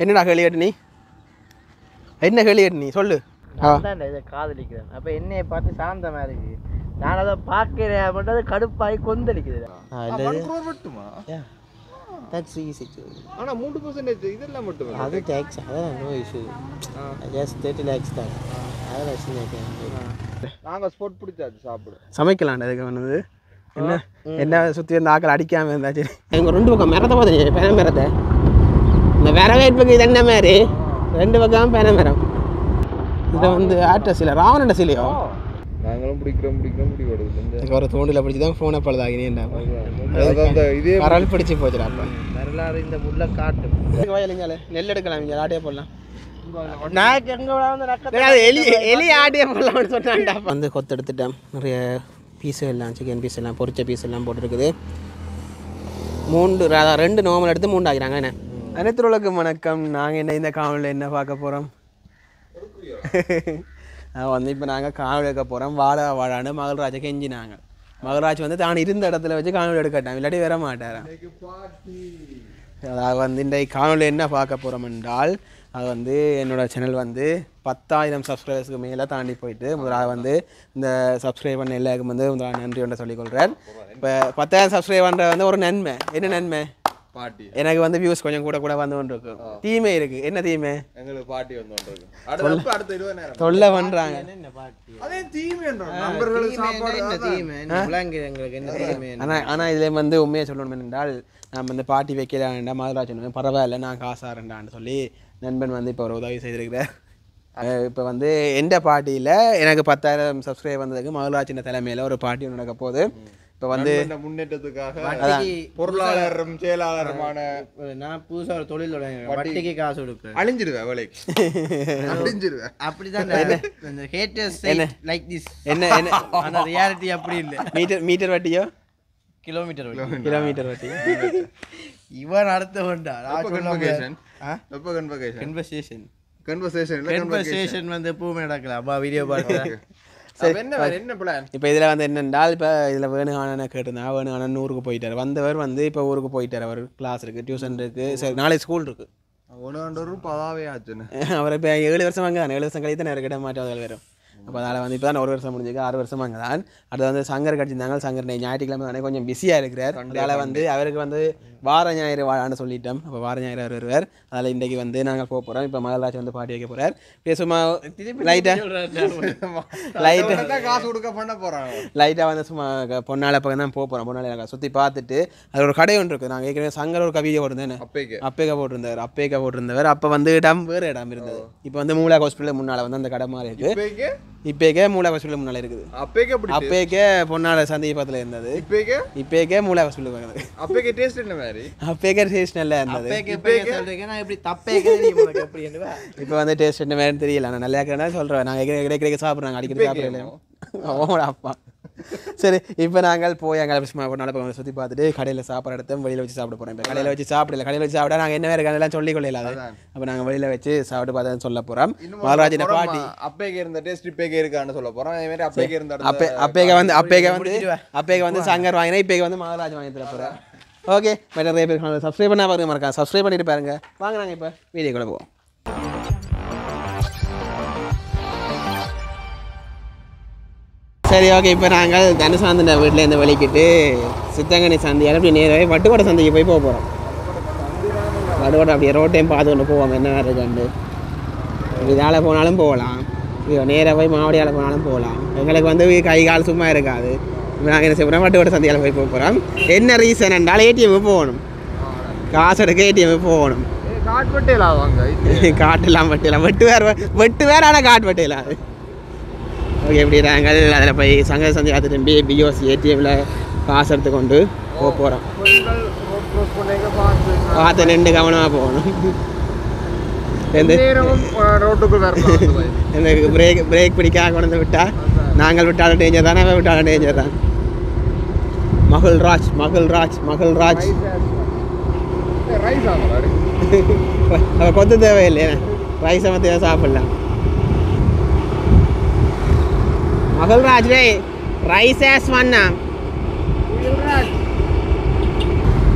என்னடா கேள்வி கேட்டு நீ என்ன கேள்வி கேட்டு நீ சொல்லு. இதை காதலிக்கிறேன். அப்போ என்னையை பார்த்து சாந்தமா இருக்கு. நான் அதை பார்க்கிறேன் மட்டும் அது கடுப்பாகி கொந்தளிக்குது. That's easy to. ஆனா 3% இதெல்லாம் மட்டும் அது டேக்ஸ் அதான் நோ இஷ்யூ. ஜஸ்ட் 30 lakhs தான். அதெல்லாம் பிரச்சனை. நாங்க ஸ்பாட் பிடிச்சாச்சு சாப்பிடு. சமைக்கலாம் அதுக்கு வந்து என்ன என்ன சுற்றி வந்து ஆக்கள் அடிக்காமல் இருந்தாச்சு. எங்கள் 2 பக்கம் மரத்தை பார்த்து பேன மரத்தை இந்த வரவேற்பு பக்கம் இது என்ன மாதிரி 2 பக்கம் பேன மரம். இதை வந்து ஆட்ட சிலை ராவண சிலையோ நாங்களும் பிடிக்கிறோம் எனக்கு ஒரு தூண்டில் பிடிச்சி தான் ஃபோனை பழுதாகினே இதே பரவல் பிடிச்சி போச்சுடா. அப்போ வரலாறு இந்த முள்ள காட்டும். வயலுங்கால நெல் எடுக்கலாம் இங்கே ஆட்டியே போடலாம். நான் எங்கே எலி ஆட்டியே போடலாம்னு சொன்னான்டா. வந்து கொத்து எடுத்துட்டேன். நிறைய பீஸு எல்லாம் சிக்கன் பீஸ் எல்லாம் பொரிச்ச பீஸ் எல்லாம் போட்டுருக்குது. 2 நார்மல் எடுத்து 3 ஆகிறாங்க. என்ன அனைத்துலகம் வணக்கம். நாங்கள் என்ன இந்த காவலில் என்ன பார்க்க போகிறோம் வந்து இப்போ நாங்கள் காவல் எடுக்க போகிறோம். வாழான்னு மகள்ராஜை கெஞ்சினாங்க. மகள்ராஜ் வந்து தான் இருந்த இடத்துல வச்சு காணொலி எடுக்கட்டான், இல்லாட்டி வர மாட்டாரான். அதாவது வந்து இந்த காணொலி என்ன பார்க்க போகிறோம் என்றால் அது வந்து என்னோடய சேனல் வந்து 10,000 சப்ஸ்கிரைபர்ஸ்க்கு மேலே தாண்டி போயிட்டு முதலாக வந்து இந்த சப்ஸ்கிரைப் பண்ண எல்லாருக்கும் வந்து முதலாக நன்றி ஒன்று சொல்லிக்கொள்கிறேன். இப்போ 10,000 சப்ஸ்கிரைப் பண்ணுற வந்து ஒரு நன்மை. என்ன நன்மை? பாட்டி எனக்கு வந்து வியூஸ் கொஞ்சம் கூட வந்து கொண்டு இருக்கும். தீமை இருக்குது. என்ன தீமை? எங்களுக்கு பாட்டி வந்து கொண்டு அடுத்த 20 நேரம் தொல்லை பண்ணுறாங்க. அதே தீமைன்றோம் நண்பர்கள் சாப்பாடு என்ன தீமை எங்களுக்கு என்ன தீமை? ஆனால் இதில் வந்து உண்மையை சொல்லணும் என்றால் நம்ம இந்த பாட்டி வைக்கலான்டா மதுராஜ் பரவாயில்ல நான் காசாரண்டான்னு சொல்லி நண்பன் வந்து இப்போ ஒரு உதவி செய்திருக்கிறார். இப்போ வந்து எந்த பாட்டியில் எனக்கு 10,000 சப்ஸ்கிரைப் வந்ததுக்கு மதுராஜின் தலைமையில் ஒரு பாட்டி ஒன்று நடக்க போகுது. இப்போ வந்து முன்னேற்றத்துக்காக பொருளாதாரம் செயலாளருமான நான் புதுசாக ஒரு தொழில் வட்டிக்கு காசு கொடுப்பேன். அழிஞ்சிருவேன் வேலைக்கு அழிஞ்சிருவேன். அப்படிதான் ஹேட்டர்ஸ் லைக் திஸ். என்ன ஆனால் ரியாலிட்டி அப்படி இல்லை. மீட்டர் வட்டியோ கிலோமீட்டர் வட்டி. இவன் அடுத்த வேண்டா கன்வர்சேஷன் வந்து எப்பவுமே நடக்கலாம். அப்பா வீடியோ பார்த்து என்ன பிளான்? இப்போ இதில் வந்து என்னென்றால் இப்போ இதில் வேணுகான கேட்டிருந்தா வேணுகான ஊருக்கு போயிட்டார். வந்தவர் வந்து இப்போ ஊருக்கு போயிட்டார். அவர் கிளாஸ் இருக்குது, டியூஷன் இருக்குது, சரி நாளைக்கு ஸ்கூல் இருக்குது. பதாவே ஆச்சுன்னு அவர் இப்போ 7 வருஷம் வாங்க 7 வருஷம் கழித்து நான் கிட்ட மாட்டேன் வரும். அப்போ அதனால் வந்து இப்போ தான் 1 வருஷம் முடிஞ்சுக்கு 6 வருஷம் அங்கே தான். அடுத்து வந்து சங்கர் கட்சியிருந்தாங்க. சங்கர் ஞாயிற்றுக்கிழமை தானே கொஞ்சம் பிஸியாக இருக்கிறார். அதனால் வந்து அவருக்கு வந்து வார ஞாயிறு வாழான்னு சொல்லிட்டோம். அப்போ வார ஞாயிறு அவர் வருவார். அதில் இன்றைக்கி வந்து நாங்கள் போக போகிறோம். இப்போ மகள்ராஜ் வந்து பாட்டி வைக்க போகிறார். சும்மா காசு கொடுக்க பண்ண போகிறாங்க. லைட்டாக வந்து சும்மா பொன்னால பக்கம் தான் போக போகிறோம். பொன்னால சுற்றி பார்த்துட்டு அது ஒரு கடை ஒன்று இருக்குது. நாங்கள் ஏற்கனவே சங்கர் ஒரு கவிதை போட்டிருந்தேன். அப்பேக்கா போட்டிருந்தவர். அப்போ வந்து வேறு இடம் இருந்தது. இப்போ வந்து மூலா ஹாஸ்பிட்டல் முன்னால் வந்து அந்த கடை மாதிரி இருக்குது. இப்போக்கே மூலா ஹாஸ்பிட்டல் முன்னால் இருக்குது. அப்பேக்கே பொன்னால சந்தை பக்கத்தில் இருந்தது. இப்போக்கே மூலா ஹாஸ்பிட்டல் பக்கத்தில். அப்பேக்கே டேஸ்ட் என்ன மாதிரி? அப்பேக்கே டேஸ்ட் நல்லா இருந்தது. இப்போ வந்து டேஸ்ட் என்ன மாதிரி தெரியல. நான் நல்லா இருக்கிறதா சொல்கிறேன். நாங்கள் கிடைக்க சாப்பிட்றாங்க. அடிக்கடி சாப்பிட்றேன். அப்பா சரி இப்போ நாங்கள் போய் அங்கே நாளைக்கு சுற்றி பார்த்துட்டு கடையில் சாப்பிட்ற இடத்த வெளியில் வச்சு சாப்பிட போகிறோம். இப்போ கடையில் வச்சு சாப்பிட நாங்கள் என்ன வேறு கடையெல்லாம் சொல்லிக் கொள்ளலாது. அப்போ நாங்கள் வெளியில் வச்சு சாப்பிட்டு பார்த்தா சொல்ல போகிறோம். மகாராஜின பாட்டி அப்பேக்கே இருந்த டேஸ்ட் இப்பேக்கே இருக்கான்னு சொல்ல போகிறோம். அதே மாதிரி அப்பேக்கே இருந்த அப்பேக்கே வந்து சங்கர் வாங்கினா இப்பேக்கே வந்து மகாராஜ் வாங்கி தர போகிறேன். ஓகே மேடம் நிறைய பேர் சப்ஸ்கிரைப் பண்ணால் பாருங்க, மறக்காம சப்ஸ்கிரைப் பண்ணிட்டு பாருங்க. வாங்க நாங்கள் இப்போ வீடியோக்குள்ள போவோம். சரி ஓகே இப்போ நாங்கள் தனுசாந்தன வீட்டிலேருந்து வெளிக்கிட்டு சித்தங்கனி சந்தையால் அப்படி நேராகவே வட்டுக்கோட்டை சந்தைக்கு போய் போக போகிறோம். வட்டுக்கோட்டை அப்படியே ரோட்டையும் பார்த்து கொண்டு போவோம். என்ன இருக்குண்டு இதால் போனாலும் போகலாம், நேராக போய் மாவடியால் போனாலும் போகலாம். எங்களுக்கு வந்து கை கால் சும்மா இருக்காது. நாங்கள் என்ன செய்வோம், வட்டுக்கோட்டை சந்தையால் போய் போக போகிறோம். என்ன ரீசன் என்றால் ஏடிஎம் போகணும், காசு எடுக்க ஏடிஎம் போகணும். காட்டெல்லாம் வெட்டு வேறு ஆனால் காட்டு வெட்டையிலாது. ஓகே எப்படி நாங்கள் அதில் போய் சங்க சந்தை பார்த்துட்டு பிஓசி ஏடிஎம்மில் காசு எடுத்து கொண்டு போக போகிறோம். பார்த்து நின்று கவனமாக போகணும். எனக்கு பிரேக் பிடிக்காக கொண்டு விட்டால் நாங்கள் விட்டாலும் டேஞ்சர் தானே, விட்டாலும் டேஞ்சர் தான். மகள்ராஜ் அவள் கொத்து தேவையில்லை, ரைஸை மற்ற சாப்பிடலாம். மகள்ராஜ் ரே ரைஸ் ஆஸ் வண்ணா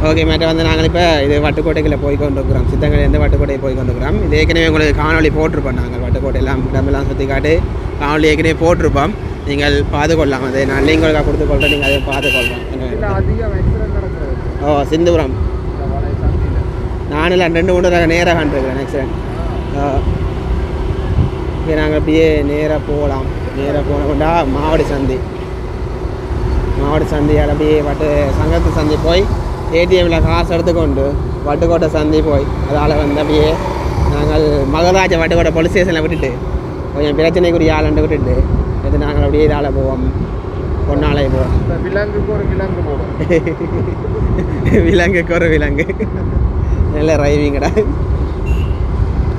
ஓகே மேட்ட வந்து நாங்கள் இப்போ இது வட்டுக்கோட்டைக்குள்ளே போய் கொண்டிருக்கிறோம். சித்தங்கலேருந்து வட்டுக்கோட்டையை போய் கொண்டிருக்கிறோம். இது ஏற்கனவே உங்களுக்கு காணொலி போட்டிருப்போம். நாங்கள் வட்டுக்கோட்டையெல்லாம் இடமெல்லாம் சுற்றி காட்டு காணொலி ஏற்கனவே போட்டிருப்போம். நீங்கள் பார்த்துக்கொள்ளலாம். அது நான் லிங்கொழுக்காக கொடுத்துக்கொள்கிறேன். நீங்கள் அதை பார்த்துக்கொள்ளலாம். ஓ சிந்துபுரம் நானில் 2-3 நேராக கண்டிருக்கிறேன் ஆக்சிடென்ட். ஓகே நாங்கள் அப்படியே நேராக போகலாம். நேராக போனோம்னா மாவடி சந்தியால் அப்படியே சங்கத்து சந்தி போய் ஏடிஎம்மில் காசு எடுத்துக்கொண்டு வட்டுக்கோட்டை சந்தி போய் அதால் வந்து அப்படியே நாங்கள் மகராஜ வட்டுக்கோட்டை போலீஸ் ஸ்டேஷனில் விட்டுட்டு கொஞ்சம் பிரச்சனைக்குரிய ஆளுண்டு விட்டுட்டு இது நாங்கள் அப்படியே இதால் போவோம். பொன்னாலை போவோம். விலங்குக்கு ஒரு விலங்கு போடும். விலங்குக்கு ஒரு விலங்கு நல்ல ரைவிங்கடா.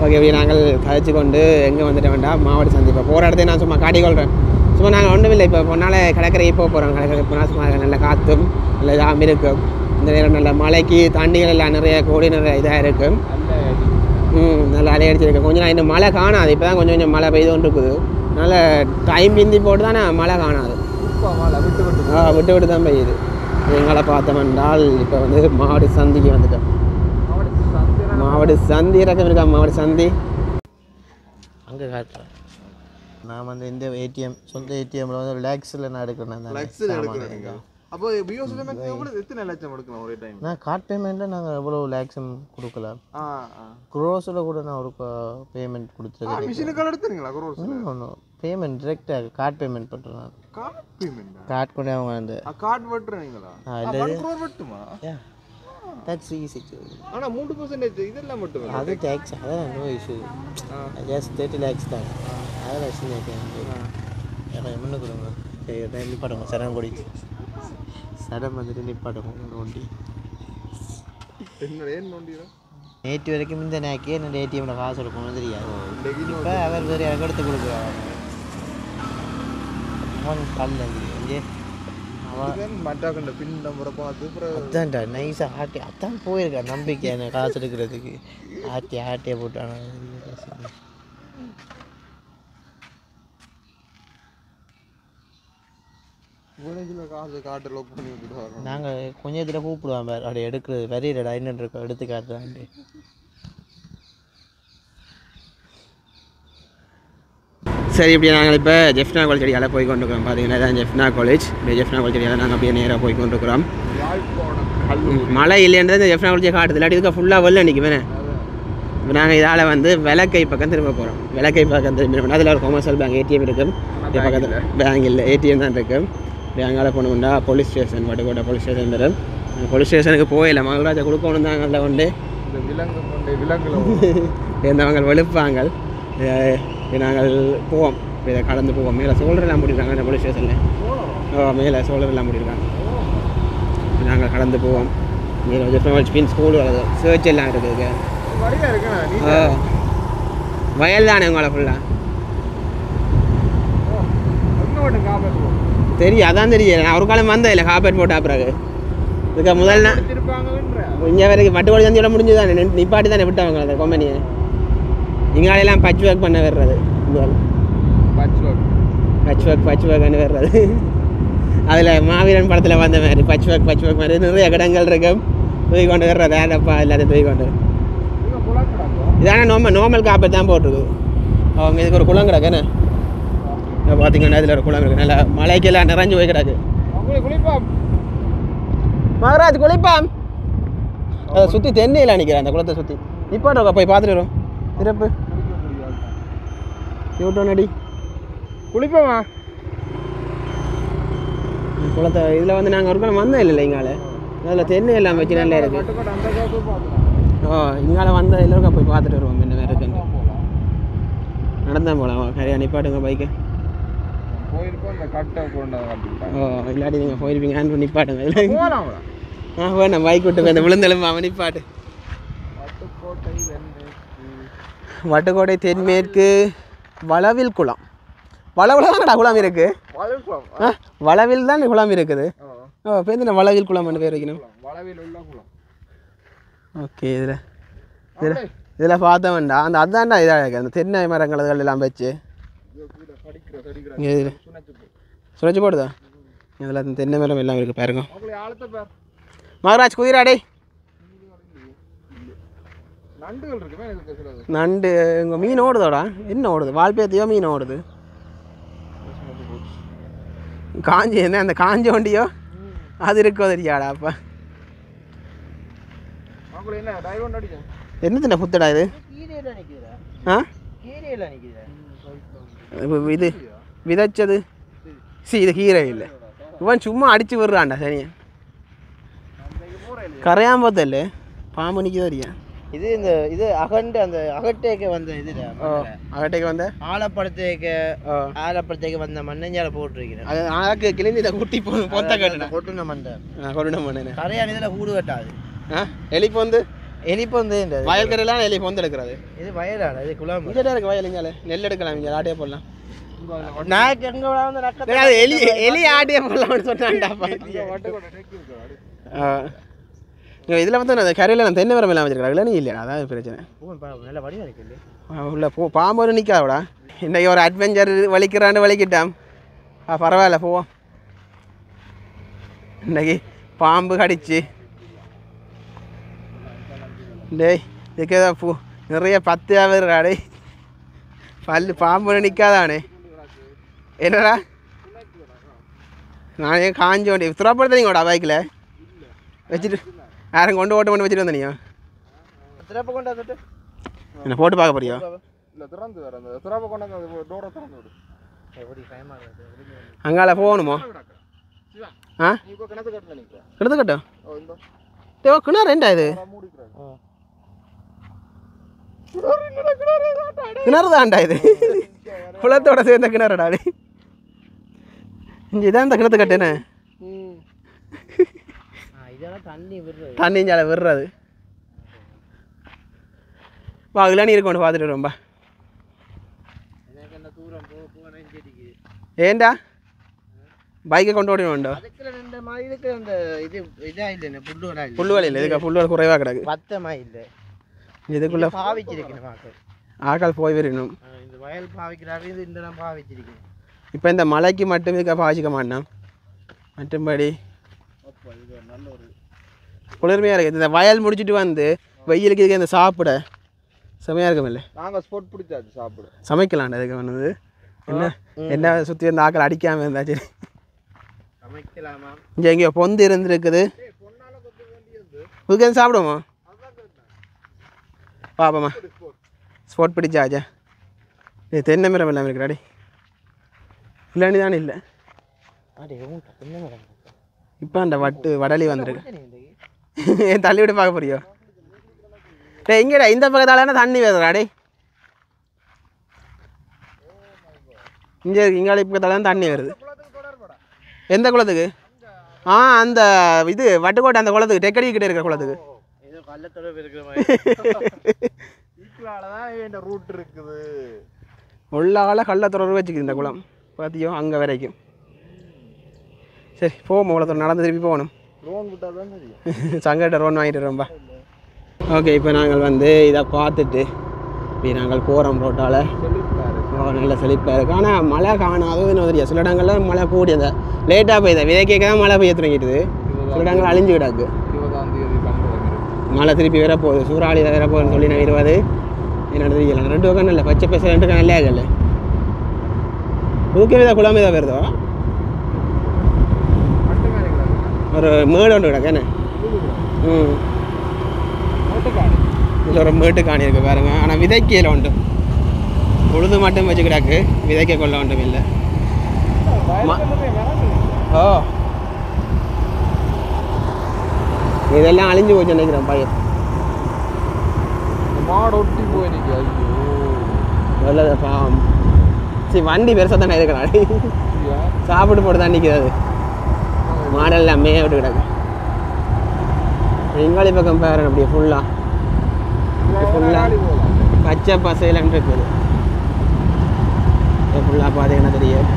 ஓகே இப்படி நாங்கள் கழிச்சு கொண்டு எங்கே வந்துட்டு வேண்டாம் மாவட்ட சந்தி. இப்போ போகிற இடத்தையும் நான் சும்மா காட்டிக்கொள்கிறேன். சும்மா நாங்கள் ஒன்றும் இல்லை. இப்போ பொன்னால் கடற்கரைக்கு போகிறோம். கடற்கரை போனால் சும்மா நல்ல காற்றும் நல்ல ஜாம் இருக்கும். இந்த நேரம் நல்ல மழைக்கு தண்ணிகள் எல்லாம் நிறைய கோடி நிறைய இதாக இருக்கும். நல்லா அலையடிச்சிருக்கு. கொஞ்சம் நான் இன்னும் மழை காணாது. இப்போ தான் கொஞ்சம் கொஞ்சம் மழை பெய்து கொண்டு இருக்குது. அதனால் டைம் பிந்தி போட்டு தான் மழை காணாது. விட்டு விட்டு தான் பெய்யுது. எங்களை பார்த்தோம் என்றால் இப்போ வந்து மாவடி சந்திக்கு வந்துட்டோம். மாவடி சந்தி இறக்கம் இருக்கா? மாவடி சந்தி அங்கே காட்டுறேன். நான் வந்து இந்த ஏடிஎம் சொந்த ஏடிஎம்மில் வந்து லேக்ஸில் நான் எடுக்கிறேன். அப்போ எத்தனை லட்சம் எடுக்கலாம் ஒரே டைம்? நான் கார்ட் பேமெண்ட்டில் நாங்கள் எவ்வளோ லேக்ஸும் கொடுக்கலாம். குரோஸில் கூட நான் ஒரு பேமெண்ட் கொடுத்துருக்கேன். மிஷினுக்கு எடுத்துறீங்களா குரோஸ்? ஒன்றும் பேமெண்ட் டிரெக்டாக கார்ட் பேமெண்ட் பண்ணுறேன். நான் கார்ட் கொண்டு அவங்க வந்து கார்ட் வெட்டுறீங்களா? வெட்டுமா? That's easy. ஆனால் 3% இதெல்லாம் மட்டும் அது டேக்ஸ். அதான் நோ இஷ்யூ. ஜஸ்ட் 30 lakhs தான். அதெல்லாம் விஷயம் முன்ன கொடுங்க. நிப்பாடுங்க. சரம் கொடிச்சு சடம் வந்துட்டு நிப்பாடுங்க. நோண்டி நேற்று வரைக்கும் இந்த நேக்கே என்னோட ஏடிஎம்ல காசு எடுக்கணும் தெரியாது. இப்போ அவர் வேறு எனக்கு எடுத்து கொடுக்குறாங்க. அதான்டா நைஸாக ஆட்டி அதான் போயிருக்கேன். நம்பிக்கை எனக்கு காசு எடுக்கிறதுக்கு ஆட்டியே போட்டான. நாங்கள் கொஞ்சம் இதில் கூப்பிடுவோம். அப்படி எடுக்கிறது வெறியடா என்னென்னு இருக்கோம் எடுத்து காட்டுறான்ட்டு. சரி இப்படி நாங்கள் இப்போ ஜெஃப்னா காலேஜ் அடியால் போய் கொண்டிருக்கிறோம். பார்த்தீங்கன்னா இதான் ஜெஃப்னா காலேஜ். இப்படி ஜெஃப்னா காலேஜ் அடியால் நாங்கள் அப்படியே நேராக போய் கொண்டிருக்கிறோம். மழை இல்லைன்றது இந்த ஜெஃப்னா காலேஜை காட்டுது. இல்லாட்டி இதுக்கு ஃபுல்லாக வெள்ள நிற்குமே. இப்போ நாங்கள் இதால் வந்து விளக்கை பக்கம் திரும்ப போகிறோம். விளக்கை பக்கம் திரும்ப அதில் ஒரு கொமர்ஷியல் பேங்க் ஏடிஎம் இருக்கும். பக்கத்தில் பேங்க் இல்லை ஏடிஎம் தான் இருக்கும். இப்படி அங்கே போனோம்னா police station Vaddukoddai police station வரும். அந்த போலீஸ் ஸ்டேஷனுக்கு போயில மகராஜா கொடுக்கணும் தான் அதில் கொண்டு இருந்தவங்க வெளுப்பாங்க. நாங்கள் போவோம். இதை கடந்து போவோம். மேலே சோழரெல்லாம் முடியிருக்காங்க அந்த போலீஸ் ஸ்டேஷனில். மேலே சோழரெல்லாம் முடியிருக்காங்க. நாங்கள் கடந்து போவோம். மேலே ஜெஃப்னா ஸ்கூல் வருது. சர்ச் எல்லாம் இருக்குது. வயல் தானே உங்களை ஃபுல்லாக தெரியும். அதான் தெரியும். நான் ஒரு காலம் வந்தேன் இல்லை காப்பேட் போட்டா பிறகு இதுக்கு முதல்ல இங்கே வரைக்கும் வட்டுக்கோட்டை சந்தியோட முடிஞ்சு தானே நிப்பாட்டி தானே விட்டவங்க அந்த கம்பெனியை. இங்காலெல்லாம் பச் ஒர்க் பண்ண வர்றது. பச் ஒர்க்னு வர்றது. அதில் மாவீரன் படத்தில் வந்த மாதிரி பச் ஒர்க் மாதிரி நிறைய கடங்கள் இருக்கும். தூக்கி கொண்டு வர்றது ஏடப்பா எல்லாத்தையும் தூக்கி கொண்டு. இதான நார்மல் காப்பேட் தான் போட்டிருக்கு. அவங்க இதுக்கு ஒரு குளம் கிடக்குன்னு பார்த்தீங்கன்னா இதில் ஒரு குளம் இருக்குது. நல்லா மலைக்கெல்லாம் நிறைஞ்சு போய் கிடக்கு. மகராஜ் குளிப்பாம். அதை சுற்றி தென்னையில் நிற்கிறேன். அந்த குளத்தை சுற்றி நிப்பாட்டோக்கா போய் பார்த்துட்டு வரும். சிறப்பு யூட்டோன் அடி குளிப்போமா குளத்தை. இதில் வந்து நாங்கள் ஒரு காலம் வந்தோம் இல்லை இங்கால. அதில் தென்னை எல்லாம் வச்சு நல்லா இருக்குது. இங்கால வந்தால் எல்லோருக்கா போய் பார்த்துட்டு வருவோம் என்ன வேறு இருக்குன்னு. நடந்தான் போகலாம். சரியா நிப்பாட்டுங்க பைக்கு. இல்லாட்டி நீங்கள் போயிருப்பீங்க. ஹேண்ட் பண்ணி நிப்பாட்டுங்க. வேணாம் பைக் விட்டு போய் அந்த விழுந்தெலும்பு அவன் நிப்பாட்டு. வட்டுக்கோட்டை தென்மேற்கு வளவில் குளம். வளவில் தானடா குளம் இருக்கு. வளவில் தான் குளம் இருக்குது. பேருந்து வளவில் குளம்னு பேர் வைக்கணும். ஓகே இதில் பார்த்தோம்டா அந்த அதான்டா இதாக இருக்குது. அந்த தென்னை மரங்கள் எல்லாம் வச்சு இதில் சுழச்சி போடுதா. இதில் தென்னை மரம் எல்லாம் இருக்குது பாருங்க. மகராஜ் குதிராடே நண்டுகள் இருக்குமே எனக்கு பேசுறது. நண்டு இங்கே மீன் ஓடுதோடா, என்ன ஓடுது? வால்பேத்தியோ மீன் ஓடுது. காஞ்சி என்ன அந்த காஞ்ச வண்டியோ அது இருக்கோ தெரியாடா அப்போ. அவங்கள என்ன டைவ் அடிச்சேன். என்ன தின்ன புத்தடா இது? கீரையில நிற்கிறா. ஆ கீரையில நிற்கிறா. இது விதைச்சது இது கீரை இல்லை. இவன் சும்மா அடிச்சு விடுறான்டா சரியா. கரையாம்பத்தல்ல பாம்பு நிற்க தெரியா. இது இந்த இது அகண்டு அந்த அகட்டேக்கு வந்த இது அகட்டைக்கு வந்த ஆலப்படத்தேக்கு வந்த மண்ணஞ்சால போட்டுருக்கிறேன். அது ஆளுக்கு கிழிந்து இதை குட்டி பொத்த கட்டுனேன். கொட்டுன மண்டை கொட்டுன மண்ணு கரையான இதில் கூடு கட்டாது. எலிப்பொந்து எலிப்பொந்து வயல்கரையெல்லாம் எலிப்பொந்து எடுக்கிறது. இது வயலாடா, இது குழாம் இங்கே இருக்கு வயல். இங்கே நெல் எடுக்கலாம், இங்கே ஆட்டியே போடலாம். நாக்கு எங்கே வந்து நக்க எலி எலி ஆட்டியே போடலாம்னு சொன்னான்டா. இதில் வந்து அந்த கரையில் நான் தென்னை மரம் எல்லாம் வச்சிருக்காங்களா நீ இல்லையா, அதான் பிரச்சனை. நல்ல வடிவம் இருக்கு உள்ள பாம்பு நிற்காதோடா. இன்றைக்கி ஒரு அட்வென்ச்சர் வலிக்கிறான்னு வலிக்கிட்டான். பரவாயில்ல போவோம். இன்றைக்கி பாம்பு கடிச்சு டேய் இதுக்கு ஏதோ நிறைய பத்தியாக வருறாடே. பல்லு பாம்பு நிற்காதானே என்னடா. நானே காஞ்ச வண்டி துறப்படுத்தீங்கடா பைக்கில் வச்சுட்டு யாரும் கொண்டு ஓட்ட பண்ணி வச்சுட்டு வந்தீங்க. திறப்ப கொண்டாந்து என்ன போட்டு பார்க்க போறியோ? இல்லை திறந்து வேறு அந்த திறப்ப கொண்டாந்து டோரை திறந்து விடு. அங்கால போகணுமோ? ஆ இப்போ கிணத்து கட்டில் நிற்கிறேன். கிணத்து கட்டும் இந்த தேவ கிணறு ரெண்டா இது? கிணறு தான்டா இது, குளத்தோட சேர்ந்த கிணறுடா. இங்கே இதான் இந்த கிணத்து கட்டுன்னு தண்ணி இஞ்சால விடுறது. வா இளநீ கொண்டு பார்த்துட்டு ரொம்ப. ஏண்டா பைக்கை கொண்டு ஓடினோண்டோ? புல்லுவலி இல்லை, இதுக்கு புல்லுவல் குறைவாக கிடக்கு. பத்தமா இல்லை இதுக்குள்ள பாவிச்சிருக்கேன். ஆக்கால் போய் வரணும். இந்த வயல் பாவிக்கிறாரு, இது இந்த பாவிச்சிருக்கேன். இப்போ இந்த மலைக்கு மட்டும் இதுக்காக பாவிச்சிக்க மாட்டேன். மற்றும்படி குளிர்மையாக இருக்குது. இந்த வயல் முடிச்சுட்டு வந்து வெயிலுக்கு இதுக்கு இந்த சாப்பிட செமையாக இருக்குமில்ல. நாங்கள் ஸ்போர்ட் பிடிச்சாச்சு சாப்பிட சமைக்கலாம்டா. இதுக்கு வந்தது என்ன என்ன சுற்றி வந்து ஆக்கள் அடிக்காமல் இருந்தா சரி. சமைக்கலாமா? இங்கே எங்கேயோ பொந்து இருந்துருக்குது, இதுக்கு சாப்பிடுவோமா? பாப்போம்மா ஸ்போர்ட் பிடிச்சாச்சா. இது தென்னை மரம் இல்லாமல் இருக்கிறாடி. இல்லைன்னு தானே இல்லை. இப்போ அந்த வடலி வந்துருக்கு. ஏன் தள்ளி விட்டு பார்க்க போறியோ? டே இங்கேடா இந்த பக்கத்தால தண்ணி வருதுடாடே. இங்கே இங்கால பக்கத்தால தண்ணி வருது. எந்த குளத்துக்கு? அந்த இது வட்டுக்கோட்டை அந்த குளத்துக்கு, டெக்கடி கிட்டே இருக்கிற குளத்துக்கு. ரூட் இருக்குது. உள்ளால கள்ளத்தொடர்பு வச்சுக்குது இந்த குளம் பார்த்தியோ அங்கே வரைக்கும். சரி போவோம், குளத்தோட நடந்து திருப்பி போகணும். ரோன் விட்டால் தான் தெரியும். சங்கட்ட ரோன் வாங்கிட்டு ரொம்ப. ஓகே இப்போ நாங்கள் வந்து இதை பார்த்துட்டு இப்போ நாங்கள் போகிறோம் ரோட்டால். நல்ல செழிப்பாக இருக்குது. ஆனால் மழை காணாதோ என்ன தெரியாது. சில இடங்களில் மழை கூடி அந்த லேட்டாக பெய்யுது. விதை கேட்க தான் மழை பெய்ய தொடங்கிட்டுது. சில இடங்கள் அழிஞ்சு கிடாக்கு. 20ஆம் தேதி மழை திருப்பி வேற போகுது, சூறாவளி வேற போகுதுன்னு சொல்லி நான் 20 என்ன தெரியல. 2 பக்கம் இல்லை, பச்சை பசை 2 நல்லே ஆகல. ஊக்கே தான் குழாமே தான் வருதோ. ஒரு மேடு ஒன்று கிடக்கு என்ன. இதில் ஒரு மேட்டு காணி இருக்குது பாருங்க. ஆனால் விதைக்கையில் உண்டு, உழுது மட்டும் வச்சு கிடக்கு, விதைக்க கொள்ள ஒன்றும் இல்லை. ஓ இதெல்லாம் அழிஞ்சு போச்சு நினைக்கிறேன் பையன். மாடு ஒட்டி போய் நிற்க. ஐயோ பாவம். சரி வண்டி பெருசாக தானே இருக்கிறான், சாப்பிட்டு போட்டு தான் நிற்கிறது. மாடெல்லாம் மேய விட்டு கிடக்கு. எங்காளி பக்கம் பேர் அப்படியே ஃபுல்லாக பச்சை பசையிலன்னு இருக்குது. ஃபுல்லாக பார்த்தீங்கன்னா தெரியும்.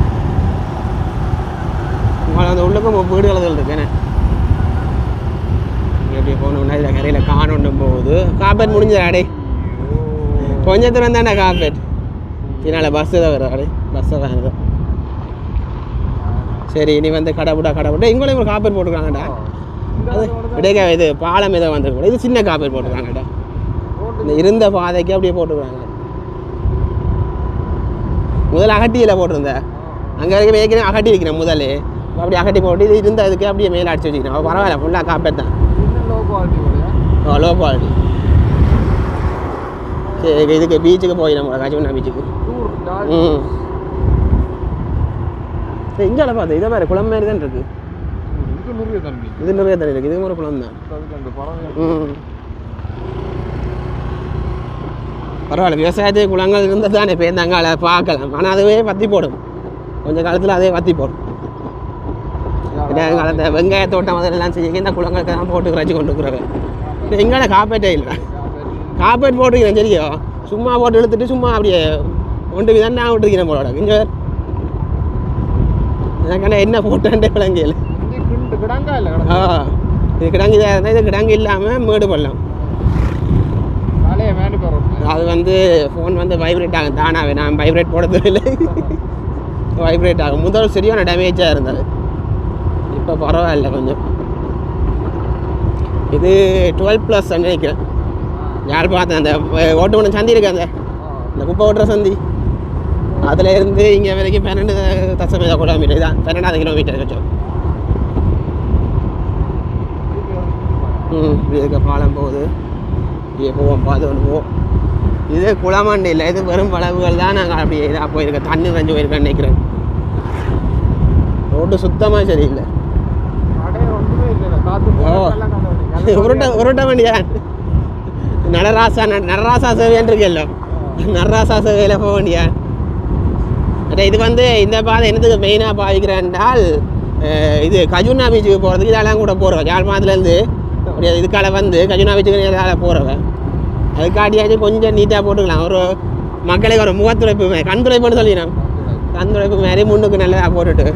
உங்களை அந்த உள்ளுக்கும் வீடுகள் இருக்கு என்ன. எப்படி போகணும்னா இதில் கரையில் காணொன்றும் போகுது. காப்பேட் முடிஞ்சிடாடே, கொஞ்சம் தூரம் தானே காப்பேட். இதனால் பஸ்ஸு தான் வரும். பஸ்ஸை வேணுது. சரி இனி வந்து கடை இங்கேயும் ஒரு காப்பேட் போட்டுருக்காங்கடா. அது இடையே இது பாலம் ஏதோ வந்துருக்கூட. இது சின்ன காப்பேட் போட்டுருக்காங்கடா. இந்த இருந்த பாதைக்கு அப்படியே போட்டுருக்காங்க. முதல்ல அகட்டியில் போட்டிருந்தேன், அங்கே வரைக்கும் ஏற்கனவே அகட்டி வைக்கிறேன் முதல்ல, அப்படி அகட்டி போட்டு இது இருந்த இதுக்கு அப்படியே மேலே அடிச்சு வச்சுக்கிறேன். பரவாயில்ல, ஃபுல்லாக காப்பேட் தான். Low quality. சரி, இதுக்கு பீச்சுக்கு போயிடும் கஜுனா பீச்சுக்கு. இங்கே பார்த்து இதை வேறு குளம் மாதிரி தான் இருக்குது. இது நிறைய தண்ணி இருக்குது, இது ஒரு குளம் தான். பரவாயில்ல, விவசாயத்துக்கு குளங்கள் இருந்தால் தானே இப்போ இந்த அங்கால பார்க்கலாம். ஆனால் அதுவே வத்தி போடும், கொஞ்சம் காலத்தில் அதே வத்தி போடும். காலத்தை வெங்காய தோட்டம் அதெல்லாம் செய்ய இந்த குளங்களுக்கு தான் போட்டு கரைச்சி கொண்டு இருக்கிறவன். எங்கால காப்பேட்டே இல்லை, காப்பேட் போட்டுக்கிறேன் சரியோ, சும்மா போட்டு இழுத்துட்டு சும்மா அப்படியே ஒன்று விதான் நான் விட்டுருக்கிறேன் போட. இங்கே எனக்கான என்ன போட்டேன்டே விளங்கியல். இது கிடங்கு இதாக இருந்தால் இது கிடங்கு இல்லாமல் மேடு பண்ணலாம். அது வந்து ஃபோன் வந்து வைப்ரேட் ஆகும் தானாவே, நான் வைப்ரேட் போட தெரியல, வைப்ரேட் ஆகும். முதல் சரியான டேமேஜாக இருந்தது, இப்போ பரவாயில்ல கொஞ்சம். இது 12+ நினைக்கிறேன். யார் பார்த்தேன் அந்த ஓட்டுமணம் சந்தி இருக்கு, அந்த குப்பை ஓட்டுற சந்தி, அதில் இருந்து இங்கே வரைக்கும் 12.7 கிலோமீட்டர் தான், 12 கிலோமீட்டர் வச்சோம். இதுக்கு பாலம் போகுது, இப்படியே போவோம், பார்த்து கொண்டு போவோம். இது குளமண்டு இல்லை, இது வெறும் படகுகள் தான். நாங்கள் அப்படியே இதாக போயிருக்கோம், தண்ணி நிறைஞ்சு போயிருக்கேன்னு நினைக்கிறேன். ரோட்டு சுத்தமாக சரியில்லை. உருட்ட வண்டியா நடராசா சேவையான் இருக்கല്ലോ, நடராசா சேவையில் போக வேண்டியா. இது வந்து இந்த பாதை என்னதுக்கு மெயினாக பாவிக்கிறேன்னால், இது கஜுனா பீச்சுக்கு போகிறதுக்கு இதெல்லாம் கூட போகிறவன் யாழ்ப்பாணத்துலேருந்து அப்படியே இதுக்கால வந்து கஜுனா பீச்சுக்கு இதெல்லாம் போகிறவன். அதுக்காட்டியாச்சும் கொஞ்சம் நீட்டாக போட்டுக்கலாம். ஒரு மக்களுக்கு ஒரு முகத்துடைப்பு கண் துடைப்புன்னு சொல்லிடணும், கண் துடைப்பு மாதிரி முன்னுக்கு நல்லதாக போட்டுட்டு